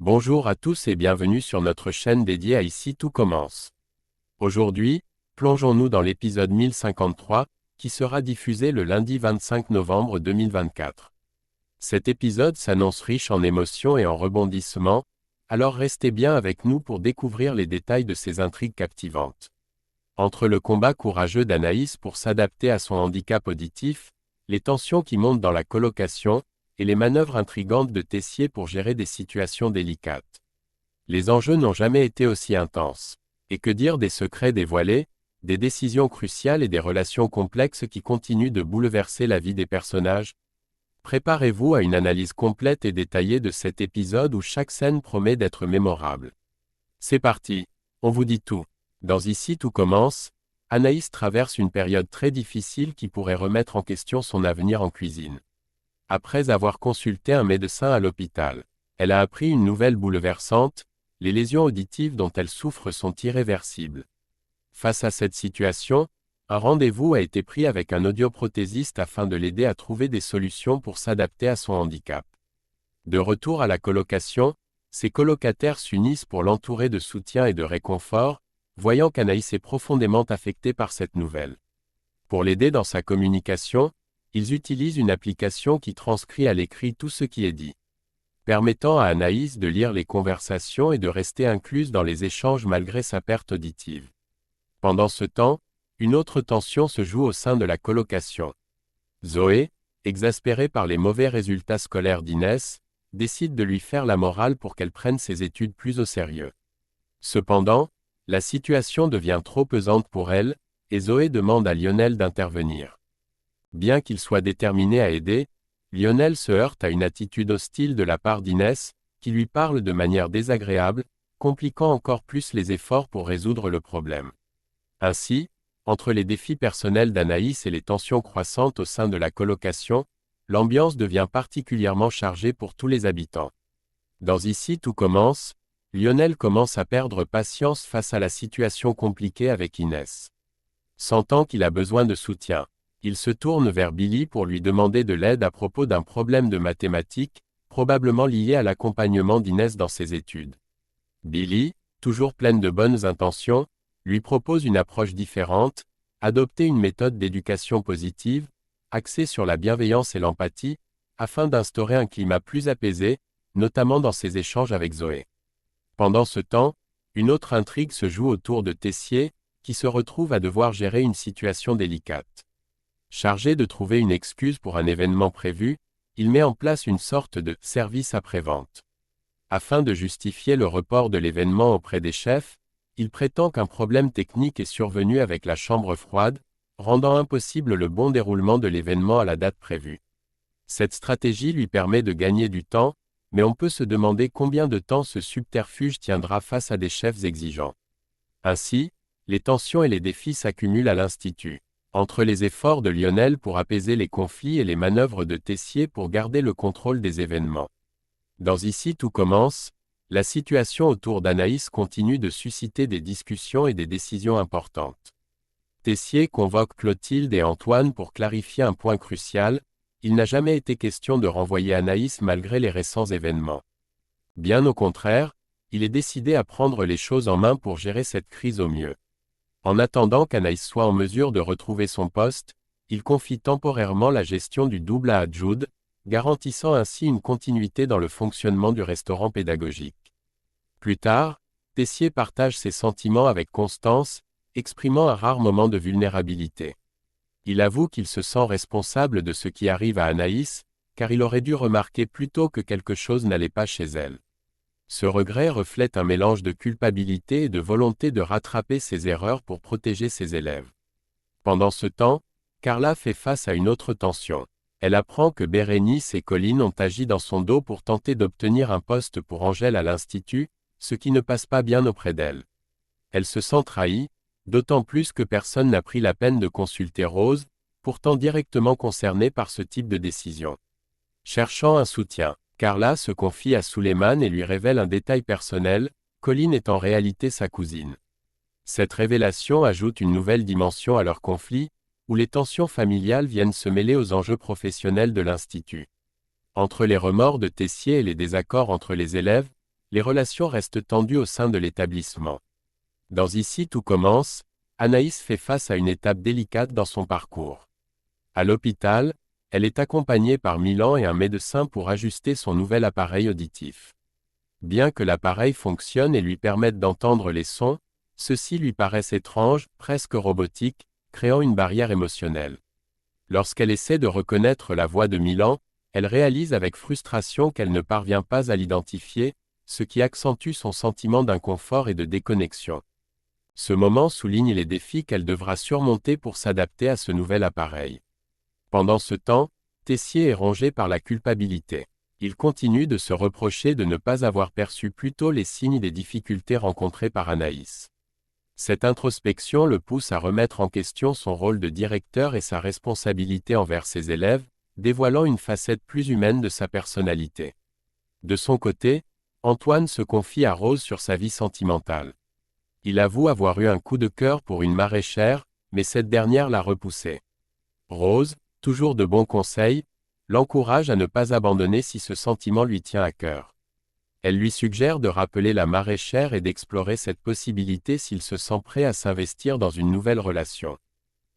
Bonjour à tous et bienvenue sur notre chaîne dédiée à Ici tout commence. Aujourd'hui, plongeons-nous dans l'épisode 1053, qui sera diffusé le lundi 25 novembre 2024. Cet épisode s'annonce riche en émotions et en rebondissements, alors restez bien avec nous pour découvrir les détails de ces intrigues captivantes. Entre le combat courageux d'Anaïs pour s'adapter à son handicap auditif, les tensions qui montent dans la colocation, et les manœuvres intrigantes de Tessier pour gérer des situations délicates. Les enjeux n'ont jamais été aussi intenses. Et que dire des secrets dévoilés, des décisions cruciales et des relations complexes qui continuent de bouleverser la vie des personnages? Préparez-vous à une analyse complète et détaillée de cet épisode où chaque scène promet d'être mémorable. C'est parti, on vous dit tout. Dans Ici tout commence, Anaïs traverse une période très difficile qui pourrait remettre en question son avenir en cuisine. Après avoir consulté un médecin à l'hôpital, elle a appris une nouvelle bouleversante, les lésions auditives dont elle souffre sont irréversibles. Face à cette situation, un rendez-vous a été pris avec un audioprothésiste afin de l'aider à trouver des solutions pour s'adapter à son handicap. De retour à la colocation, ses colocataires s'unissent pour l'entourer de soutien et de réconfort, voyant qu'Anaïs est profondément affectée par cette nouvelle. Pour l'aider dans sa communication, ils utilisent une application qui transcrit à l'écrit tout ce qui est dit, permettant à Anaïs de lire les conversations et de rester incluse dans les échanges malgré sa perte auditive. Pendant ce temps, une autre tension se joue au sein de la colocation. Zoé, exaspérée par les mauvais résultats scolaires d'Inès, décide de lui faire la morale pour qu'elle prenne ses études plus au sérieux. Cependant, la situation devient trop pesante pour elle, et Zoé demande à Lionel d'intervenir. Bien qu'il soit déterminé à aider, Lionel se heurte à une attitude hostile de la part d'Inès, qui lui parle de manière désagréable, compliquant encore plus les efforts pour résoudre le problème. Ainsi, entre les défis personnels d'Anaïs et les tensions croissantes au sein de la colocation, l'ambiance devient particulièrement chargée pour tous les habitants. Dans Ici tout commence, Lionel commence à perdre patience face à la situation compliquée avec Inès. Sentant qu'il a besoin de soutien, il se tourne vers Billy pour lui demander de l'aide à propos d'un problème de mathématiques, probablement lié à l'accompagnement d'Inès dans ses études. Billy, toujours pleine de bonnes intentions, lui propose une approche différente, adopter une méthode d'éducation positive, axée sur la bienveillance et l'empathie, afin d'instaurer un climat plus apaisé, notamment dans ses échanges avec Zoé. Pendant ce temps, une autre intrigue se joue autour de Tessier, qui se retrouve à devoir gérer une situation délicate. Chargé de trouver une excuse pour un événement prévu, il met en place une sorte de « service après-vente ». Afin de justifier le report de l'événement auprès des chefs, il prétend qu'un problème technique est survenu avec la chambre froide, rendant impossible le bon déroulement de l'événement à la date prévue. Cette stratégie lui permet de gagner du temps, mais on peut se demander combien de temps ce subterfuge tiendra face à des chefs exigeants. Ainsi, les tensions et les défis s'accumulent à l'Institut. Entre les efforts de Lionel pour apaiser les conflits et les manœuvres de Tessier pour garder le contrôle des événements. Dans Ici tout commence, la situation autour d'Anaïs continue de susciter des discussions et des décisions importantes. Tessier convoque Clotilde et Antoine pour clarifier un point crucial, il n'a jamais été question de renvoyer Anaïs malgré les récents événements. Bien au contraire, il est décidé à prendre les choses en main pour gérer cette crise au mieux. En attendant qu'Anaïs soit en mesure de retrouver son poste, il confie temporairement la gestion du double à Jude, garantissant ainsi une continuité dans le fonctionnement du restaurant pédagogique. Plus tard, Tessier partage ses sentiments avec Constance, exprimant un rare moment de vulnérabilité. Il avoue qu'il se sent responsable de ce qui arrive à Anaïs, car il aurait dû remarquer plus tôt que quelque chose n'allait pas chez elle. Ce regret reflète un mélange de culpabilité et de volonté de rattraper ses erreurs pour protéger ses élèves. Pendant ce temps, Carla fait face à une autre tension. Elle apprend que Bérénice et Colline ont agi dans son dos pour tenter d'obtenir un poste pour Angèle à l'Institut, ce qui ne passe pas bien auprès d'elle. Elle se sent trahie, d'autant plus que personne n'a pris la peine de consulter Rose, pourtant directement concernée par ce type de décision. Cherchant un soutien, Carla se confie à Suleiman et lui révèle un détail personnel, Colline est en réalité sa cousine. Cette révélation ajoute une nouvelle dimension à leur conflit, où les tensions familiales viennent se mêler aux enjeux professionnels de l'Institut. Entre les remords de Tessier et les désaccords entre les élèves, les relations restent tendues au sein de l'établissement. Dans Ici tout commence, Anaïs fait face à une étape délicate dans son parcours. À l'hôpital, elle est accompagnée par Milan et un médecin pour ajuster son nouvel appareil auditif. Bien que l'appareil fonctionne et lui permette d'entendre les sons, ceux-ci lui paraissent étranges, presque robotiques, créant une barrière émotionnelle. Lorsqu'elle essaie de reconnaître la voix de Milan, elle réalise avec frustration qu'elle ne parvient pas à l'identifier, ce qui accentue son sentiment d'inconfort et de déconnexion. Ce moment souligne les défis qu'elle devra surmonter pour s'adapter à ce nouvel appareil. Pendant ce temps, Tessier est rongé par la culpabilité. Il continue de se reprocher de ne pas avoir perçu plus tôt les signes des difficultés rencontrées par Anaïs. Cette introspection le pousse à remettre en question son rôle de directeur et sa responsabilité envers ses élèves, dévoilant une facette plus humaine de sa personnalité. De son côté, Antoine se confie à Rose sur sa vie sentimentale. Il avoue avoir eu un coup de cœur pour une maraîchère, mais cette dernière l'a repoussé. Rose, toujours de bons conseils, l'encourage à ne pas abandonner si ce sentiment lui tient à cœur. Elle lui suggère de rappeler la maraîchère et d'explorer cette possibilité s'il se sent prêt à s'investir dans une nouvelle relation.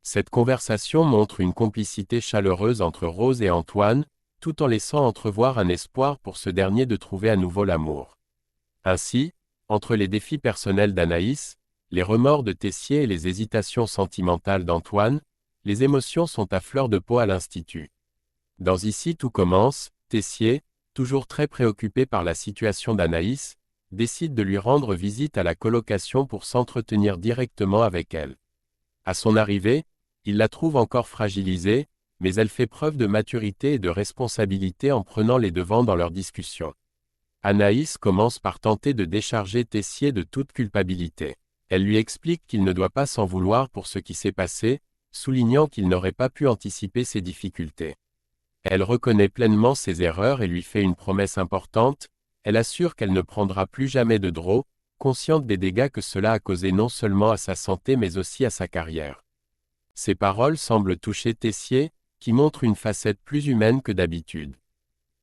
Cette conversation montre une complicité chaleureuse entre Rose et Antoine, tout en laissant entrevoir un espoir pour ce dernier de trouver à nouveau l'amour. Ainsi, entre les défis personnels d'Anaïs, les remords de Tessier et les hésitations sentimentales d'Antoine, les émotions sont à fleur de peau à l'Institut. Dans Ici tout commence, Tessier, toujours très préoccupé par la situation d'Anaïs, décide de lui rendre visite à la colocation pour s'entretenir directement avec elle. À son arrivée, il la trouve encore fragilisée, mais elle fait preuve de maturité et de responsabilité en prenant les devants dans leurs discussions. Anaïs commence par tenter de décharger Tessier de toute culpabilité. Elle lui explique qu'il ne doit pas s'en vouloir pour ce qui s'est passé, soulignant qu'il n'aurait pas pu anticiper ses difficultés. Elle reconnaît pleinement ses erreurs et lui fait une promesse importante, elle assure qu'elle ne prendra plus jamais de draw, consciente des dégâts que cela a causés non seulement à sa santé mais aussi à sa carrière. Ces paroles semblent toucher Tessier, qui montre une facette plus humaine que d'habitude.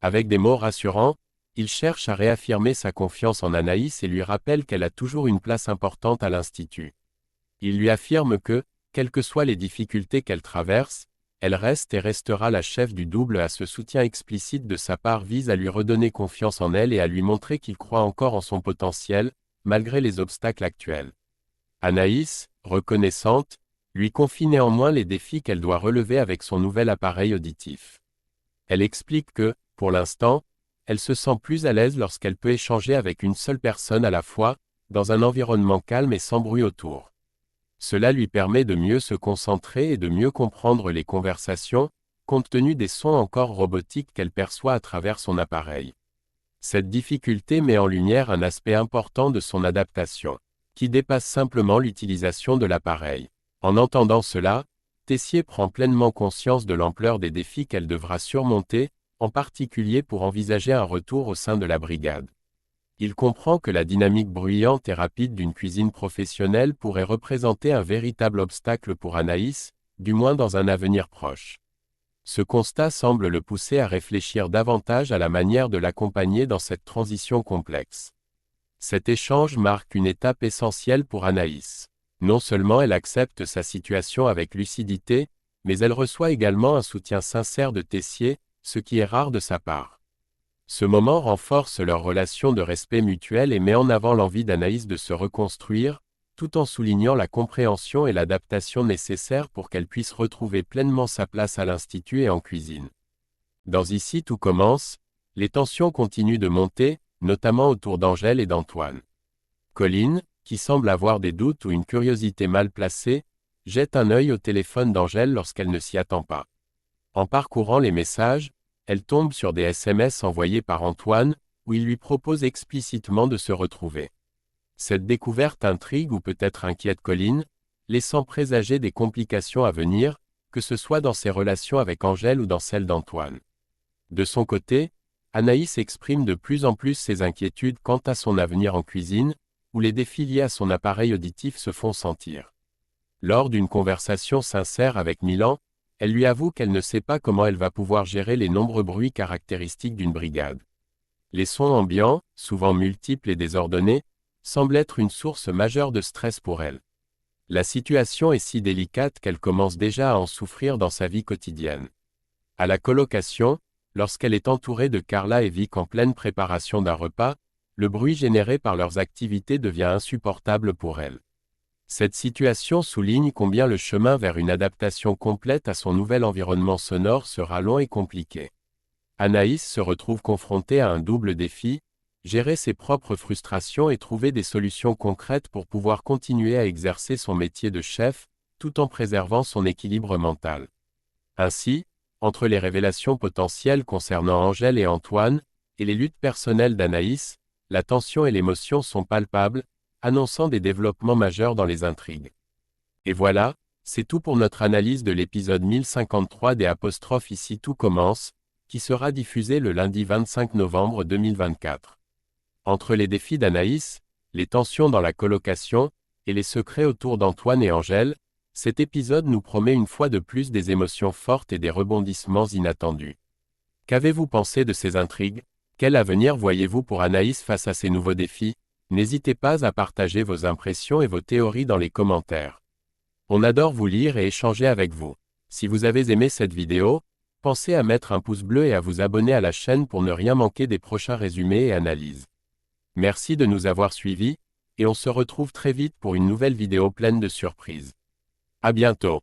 Avec des mots rassurants, il cherche à réaffirmer sa confiance en Anaïs et lui rappelle qu'elle a toujours une place importante à l'Institut. Il lui affirme que, quelles que soient les difficultés qu'elle traverse, elle reste et restera la chef du double. À ce soutien explicite de sa part vise à lui redonner confiance en elle et à lui montrer qu'il croit encore en son potentiel, malgré les obstacles actuels. Anaïs, reconnaissante, lui confie néanmoins les défis qu'elle doit relever avec son nouvel appareil auditif. Elle explique que, pour l'instant, elle se sent plus à l'aise lorsqu'elle peut échanger avec une seule personne à la fois, dans un environnement calme et sans bruit autour. Cela lui permet de mieux se concentrer et de mieux comprendre les conversations, compte tenu des sons encore robotiques qu'elle perçoit à travers son appareil. Cette difficulté met en lumière un aspect important de son adaptation, qui dépasse simplement l'utilisation de l'appareil. En entendant cela, Tessier prend pleinement conscience de l'ampleur des défis qu'elle devra surmonter, en particulier pour envisager un retour au sein de la brigade. Il comprend que la dynamique bruyante et rapide d'une cuisine professionnelle pourrait représenter un véritable obstacle pour Anaïs, du moins dans un avenir proche. Ce constat semble le pousser à réfléchir davantage à la manière de l'accompagner dans cette transition complexe. Cet échange marque une étape essentielle pour Anaïs. Non seulement elle accepte sa situation avec lucidité, mais elle reçoit également un soutien sincère de Tessier, ce qui est rare de sa part. Ce moment renforce leur relation de respect mutuel et met en avant l'envie d'Anaïs de se reconstruire, tout en soulignant la compréhension et l'adaptation nécessaires pour qu'elle puisse retrouver pleinement sa place à l'Institut et en cuisine. Dans Ici tout commence, les tensions continuent de monter, notamment autour d'Angèle et d'Antoine. Colline, qui semble avoir des doutes ou une curiosité mal placée, jette un œil au téléphone d'Angèle lorsqu'elle ne s'y attend pas. En parcourant les messages, elle tombe sur des SMS envoyés par Antoine, où il lui propose explicitement de se retrouver. Cette découverte intrigue ou peut-être inquiète Colline, laissant présager des complications à venir, que ce soit dans ses relations avec Angèle ou dans celles d'Antoine. De son côté, Anaïs exprime de plus en plus ses inquiétudes quant à son avenir en cuisine, où les défis liés à son appareil auditif se font sentir. Lors d'une conversation sincère avec Milan, elle lui avoue qu'elle ne sait pas comment elle va pouvoir gérer les nombreux bruits caractéristiques d'une brigade. Les sons ambiants, souvent multiples et désordonnés, semblent être une source majeure de stress pour elle. La situation est si délicate qu'elle commence déjà à en souffrir dans sa vie quotidienne. À la colocation, lorsqu'elle est entourée de Carla et Vic en pleine préparation d'un repas, le bruit généré par leurs activités devient insupportable pour elle. Cette situation souligne combien le chemin vers une adaptation complète à son nouvel environnement sonore sera long et compliqué. Anaïs se retrouve confrontée à un double défi, gérer ses propres frustrations et trouver des solutions concrètes pour pouvoir continuer à exercer son métier de chef, tout en préservant son équilibre mental. Ainsi, entre les révélations potentielles concernant Angèle et Antoine, et les luttes personnelles d'Anaïs, la tension et l'émotion sont palpables, annonçant des développements majeurs dans les intrigues. Et voilà, c'est tout pour notre analyse de l'épisode 1053 des ' Ici tout commence, qui sera diffusé le lundi 25 novembre 2024. Entre les défis d'Anaïs, les tensions dans la colocation, et les secrets autour d'Antoine et Angèle, cet épisode nous promet une fois de plus des émotions fortes et des rebondissements inattendus. Qu'avez-vous pensé de ces intrigues? Quel avenir voyez-vous pour Anaïs face à ces nouveaux défis? N'hésitez pas à partager vos impressions et vos théories dans les commentaires. On adore vous lire et échanger avec vous. Si vous avez aimé cette vidéo, pensez à mettre un pouce bleu et à vous abonner à la chaîne pour ne rien manquer des prochains résumés et analyses. Merci de nous avoir suivis, et on se retrouve très vite pour une nouvelle vidéo pleine de surprises. À bientôt.